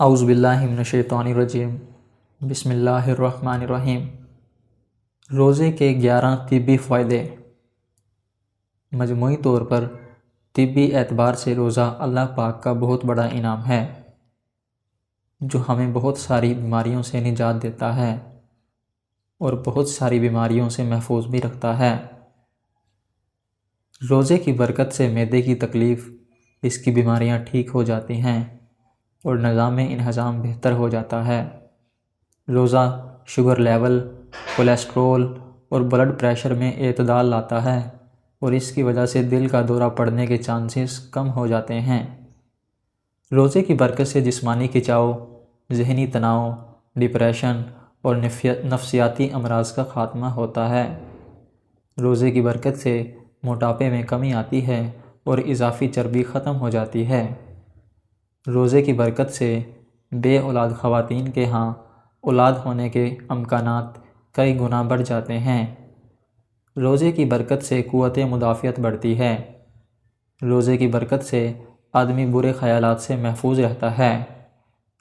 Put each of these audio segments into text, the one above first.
اعوذ باللہ من الشیطان الرجیم بسم اللہ الرحمن الرحیم۔ روزے کے 11 طبی فائدے۔ مجموعی طور پر طبی اعتبار سے روزہ اللہ پاک کا بہت بڑا انعام ہے جو ہمیں بہت ساری بیماریوں سے نجات دیتا ہے اور بہت ساری بیماریوں سے محفوظ بھی رکھتا ہے۔ روزے کی برکت سے معدے کی تکلیف، اس کی بیماریاں ٹھیک ہو جاتی ہیں اور نظام انہضام بہتر ہو جاتا ہے۔ روزہ شوگر لیول، کولیسٹرول اور بلڈ پریشر میں اعتدال لاتا ہے اور اس کی وجہ سے دل کا دورہ پڑنے کے چانسز کم ہو جاتے ہیں۔ روزے کی برکت سے جسمانی کھچاؤ، ذہنی تناؤ، ڈپریشن اور نفسیاتی امراض کا خاتمہ ہوتا ہے۔ روزے کی برکت سے موٹاپے میں کمی آتی ہے اور اضافی چربی ختم ہو جاتی ہے۔ روزے کی برکت سے بے اولاد خواتین کے ہاں اولاد ہونے کے امکانات کئی گنا بڑھ جاتے ہیں۔ روزے کی برکت سے قوت مدافعت بڑھتی ہے۔ روزے کی برکت سے آدمی برے خیالات سے محفوظ رہتا ہے۔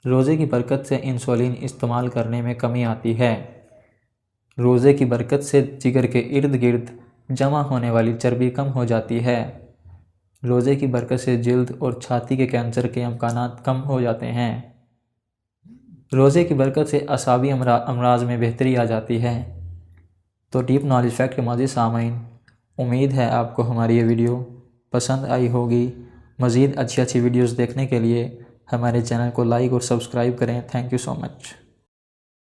روزے کی برکت سے انسولین استعمال کرنے میں کمی آتی ہے۔ روزے کی برکت سے جگر کے ارد گرد جمع ہونے والی چربی کم ہو جاتی ہے۔ روزے کی برکت سے جلد اور چھاتی کے کینسر کے امکانات کم ہو جاتے ہیں۔ روزے کی برکت سے اعصابی امراض میں بہتری آ جاتی ہے۔ تو ڈیپ نالج فیکٹ کے معزز سامعین، امید ہے آپ کو ہماری یہ ویڈیو پسند آئی ہوگی۔ مزید اچھی ویڈیوز دیکھنے کے لیے ہمارے چینل کو لائک اور سبسکرائب کریں۔ Thank you so much.